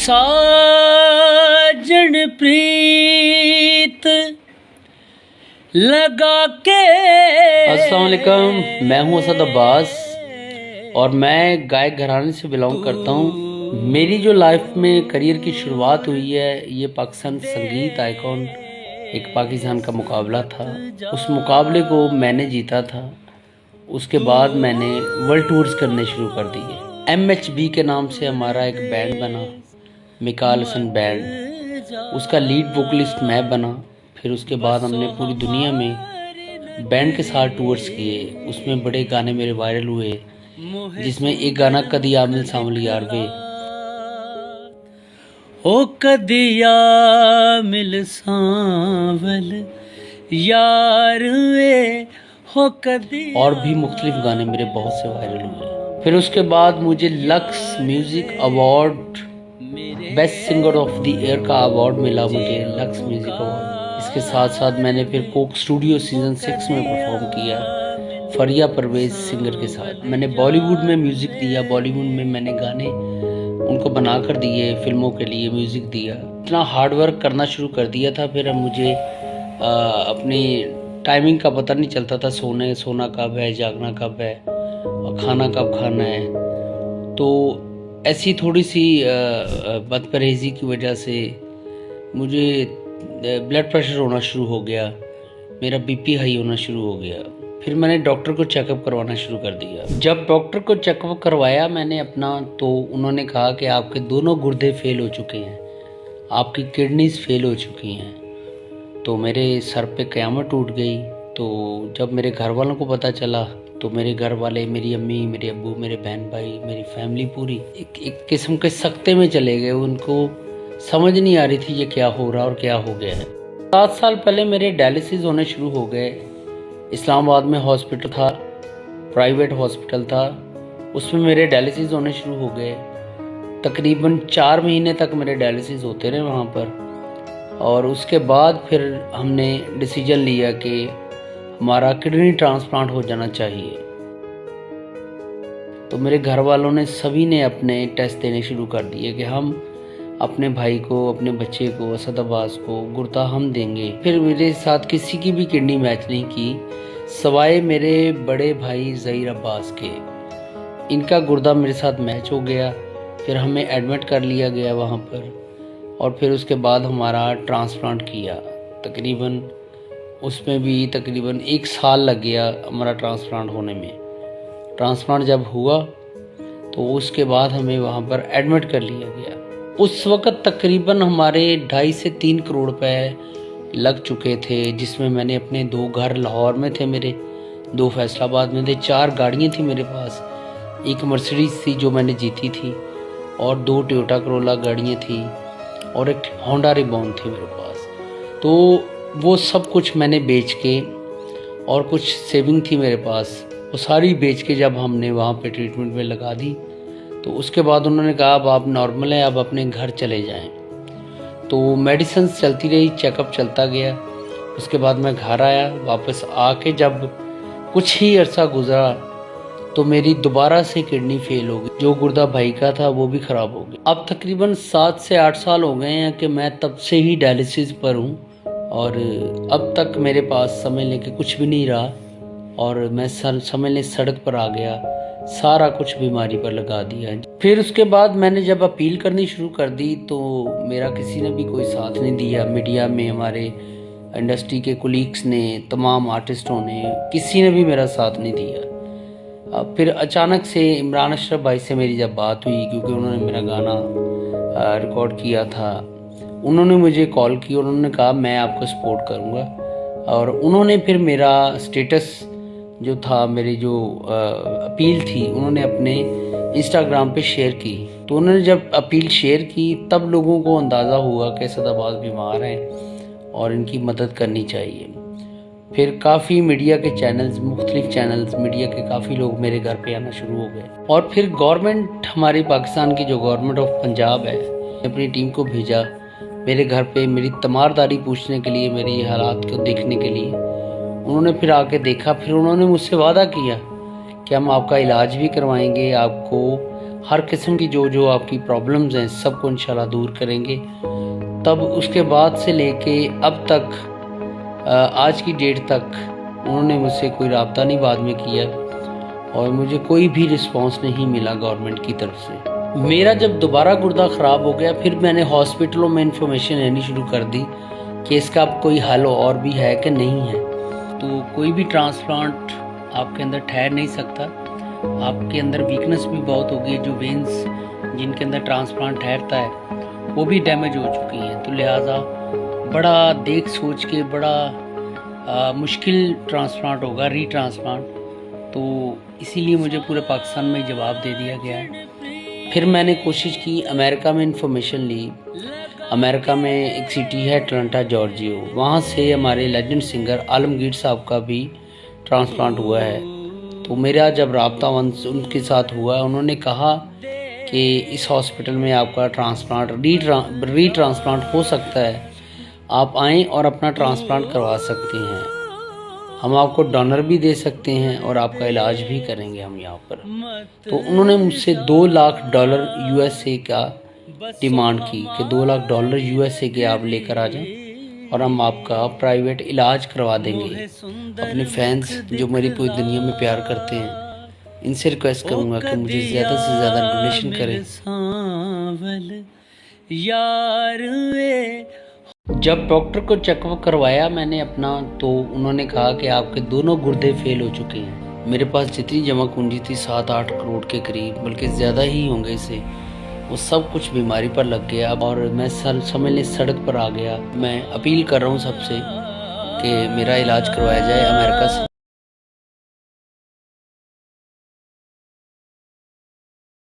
साजन प्रीत लगा के। अस्सलाम वालेकुम, मैं हूं असद अब्बास और मैं गायक घराने से बिलोंग करता हूं। मेरी जो लाइफ में करियर की शुरुआत हुई है ये पाकिस्तान संगीत आइकॉन एक पाकिस्तान का मुकाबला था। उस मुकाबले को मैंने जीता था। उसके बाद मैंने वर्ल्ड टूर्स करने शुरू कर दिए। MHB के नाम से हमारा एक बैंड बना, मिकाल हसन बैंड। उसका लीड वोकलिस्ट मैं बना। फिर उसके बाद हमने पूरी दुनिया में बैंड के साथ टूर्स किए। उसमें बड़े गाने मेरे वायरल हुए, जिसमें एक गाना कदी आमिल सावल यार वे, ओ कदी आमिल सावल यार वे हो कदी, और भी मुख्तलिफ गाने मेरे बहुत से वायरल हुए। फिर उसके बाद मुझे lux music award best singer of the year का अवार्ड मिला, मुझे लक्स म्यूज़िक अवार्ड। इसके साथ साथ मैंने फिर कोक स्टूडियो सीज़न 6 में परफॉर्म किया फरिया परवेज़ सिंगर के साथ। मैंने बॉलीवुड में म्यूज़िक दिया, बॉलीवुड में मैंने गाने उनको बना कर दिए, फिल्मों के लिए म्यूज़िक दिया। इतना हार्ड वर्क करना शुरू कर दिया था। फिर मुझे अपनी टाइमिंग का पता नहीं चलता था, सोना कब है, जागना कब है और खाना कब खाना है। तो ऐसी थोड़ी सी बदपरहेज़ी की वजह से मुझे ब्लड प्रेशर होना शुरू हो गया, मेरा BP हाई होना शुरू हो गया। फिर मैंने डॉक्टर को चेकअप करवाना शुरू कर दिया। जब डॉक्टर को चेकअप करवाया मैंने अपना, तो उन्होंने कहा कि आपके दोनों गुर्दे फेल हो चुके हैं, आपकी किडनीज फेल हो चुकी हैं। तो मेरे सर पे क़यामत टूट गई। तो जब मेरे घर वालों को पता चला तो मेरे घर वाले, मेरी अम्मी, मेरे अब्बू, मेरे बहन भाई, मेरी फैमिली पूरी एक किस्म के सख्ते में चले गए। उनको समझ नहीं आ रही थी ये क्या हो रहा और क्या हो गया है। 7 साल पहले मेरे डायलिसिस होने शुरू हो गए। इस्लामाबाद में हॉस्पिटल था, प्राइवेट हॉस्पिटल था, उसमें मेरे डायलिसिस होने शुरू हो गए। तकरीबन 4 महीने तक मेरे डायलिसिस होते रहे वहाँ पर। और उसके बाद फिर हमने डिसीजन लिया कि हमारा किडनी ट्रांसप्लांट हो जाना चाहिए। तो मेरे घर वालों ने सभी ने अपने टेस्ट देने शुरू कर दिए कि हम अपने भाई को, अपने बच्चे को, असद अब्बास को गुर्दा हम देंगे। फिर मेरे साथ किसी की भी किडनी मैच नहीं की सवाए मेरे बड़े भाई ज़हीर अब्बास के। इनका गुर्दा मेरे साथ मैच हो गया। फिर हमें एडमिट कर लिया गया वहाँ पर और फिर उसके बाद हमारा ट्रांसप्लांट किया। तकरीबन उसमें भी तकरीबन 1 साल लग गया हमारा ट्रांसप्लांट होने में। ट्रांसप्लांट जब हुआ तो उसके बाद हमें वहाँ पर एडमिट कर लिया गया। उस वक़्त तकरीबन हमारे 2.5 से 3 करोड़ रुपए लग चुके थे, जिसमें मैंने अपने 2 घर लाहौर में थे मेरे, 2 फैसलाबाद में थे, 4 गाड़ियाँ थी मेरे पास। एक मर्सिडीज़ थी जो मैंने जीती थी और 2 टोयोटा करोला गाड़ियाँ थी और एक होंडा रिबॉन थी मेरे पास। तो वो सब कुछ मैंने बेच के, और कुछ सेविंग थी मेरे पास, वो सारी बेच के जब हमने वहाँ पे ट्रीटमेंट में लगा दी तो उसके बाद उन्होंने कहा अब आप नॉर्मल हैं, अब अपने घर चले जाएं। तो मेडिसिन चलती रही, चेकअप चलता गया। उसके बाद मैं घर आया। वापस आके जब कुछ ही अरसा गुजरा तो मेरी दोबारा से किडनी फेल हो गई। जो गुर्दा भाई का था वो भी ख़राब हो गया। अब तकरीबन 7 से 8 साल हो गए हैं कि मैं तब से ही डायलिसिस पर हूँ और अब तक मेरे पास समझ लें कि कुछ भी नहीं रहा और मैं समझ लें सड़क पर आ गया। सारा कुछ बीमारी पर लगा दिया। फिर उसके बाद मैंने जब अपील करनी शुरू कर दी तो मेरा किसी ने भी कोई साथ नहीं दिया। मीडिया में हमारे इंडस्ट्री के कोलीग्स ने, तमाम आर्टिस्टों ने, किसी ने भी मेरा साथ नहीं दिया। फिर अचानक से इमरान अशरफ भाई से मेरी जब बात हुई, क्योंकि उन्होंने मेरा गाना रिकॉर्ड किया था, उन्होंने मुझे कॉल की और उन्होंने कहा मैं आपको सपोर्ट करूँगा। और उन्होंने फिर मेरा स्टेटस जो था, मेरी जो अपील थी, उन्होंने अपने इंस्टाग्राम पे शेयर की। तो उन्होंने जब अपील शेयर की तब लोगों को अंदाज़ा हुआ कि असद अब्बास बीमार हैं और इनकी मदद करनी चाहिए। फिर काफ़ी मीडिया के चैनल्स, मुख्तलिफ चैनल्स, मीडिया के काफ़ी लोग मेरे घर पे आना शुरू हो गए। और फिर गवर्नमेंट, हमारी पाकिस्तान की जो गवर्नमेंट ऑफ पंजाब है, अपनी टीम को भेजा मेरे घर पे मेरी तमारदारी पूछने के लिए, मेरी हालात को देखने के लिए। उन्होंने फिर आके देखा। फिर उन्होंने मुझसे वादा किया कि हम आपका इलाज भी करवाएंगे, आपको हर किस्म की जो आपकी प्रॉब्लम्स हैं सबको इंशाल्लाह दूर करेंगे। तब उसके बाद से लेके अब तक आज की डेट तक उन्होंने मुझसे कोई रब्ता नहीं बाद में किया और मुझे कोई भी रिस्पांस नहीं मिला गवर्नमेंट की तरफ से। मेरा जब दोबारा गुर्दा ख़राब हो गया फिर मैंने हॉस्पिटलों में इंफॉर्मेशन लेनी शुरू कर दी कि इसका अब कोई हल और भी है कि नहीं है। तो कोई भी ट्रांसप्लांट आपके अंदर ठहर नहीं सकता, आपके अंदर वीकनेस भी बहुत होगी। जो वेन्स जिनके अंदर ट्रांसप्लांट ठहरता है वो भी डैमेज हो चुकी हैं। तो लिहाजा बड़ा देख सोच के बड़ा मुश्किल ट्रांसप्लांट होगा, रीट्रांसप्लांट। तो इसीलिए मुझे पूरे पाकिस्तान में जवाब दे दिया गया है। फिर मैंने कोशिश की, अमेरिका में इंफॉर्मेशन ली। अमेरिका में एक सिटी है अटलांटा जॉर्जिया, वहाँ से हमारे लेजेंड सिंगर आलमगीर साहब का भी ट्रांसप्लांट हुआ है। तो मेरा जब रब्ता उनके साथ हुआ, उन्होंने कहा कि इस हॉस्पिटल में आपका ट्रांसप्लांट रीट्रांसप्लांट हो सकता है, आप आएँ और अपना ट्रांसप्लांट करवा सकते हैं। हम आपको डोनर भी दे सकते हैं और आपका इलाज भी करेंगे हम यहाँ पर। तो उन्होंने मुझसे $2 लाख USA का डिमांड की कि $2 लाख USA के आप लेकर आ जाएं और हम आपका प्राइवेट इलाज करवा देंगे। अपने फैंस जो मेरी पूरी दुनिया में प्यार करते हैं, इनसे रिक्वेस्ट करूँगा कि मुझे ज़्यादा से ज़्यादा डोनेशन करें। जब डॉक्टर को चेकअप करवाया मैंने अपना, तो उन्होंने कहा कि आपके दोनों गुर्दे फेल हो चुके हैं। मेरे पास जितनी जमा पूंजी थी 7-8 करोड़ के करीब, बल्कि ज़्यादा ही होंगे इससे, वो सब कुछ बीमारी पर लग गया और मैं समझ लें सड़क पर आ गया। मैं अपील कर रहा हूँ सबसे कि मेरा इलाज करवाया जाए अमेरिका से।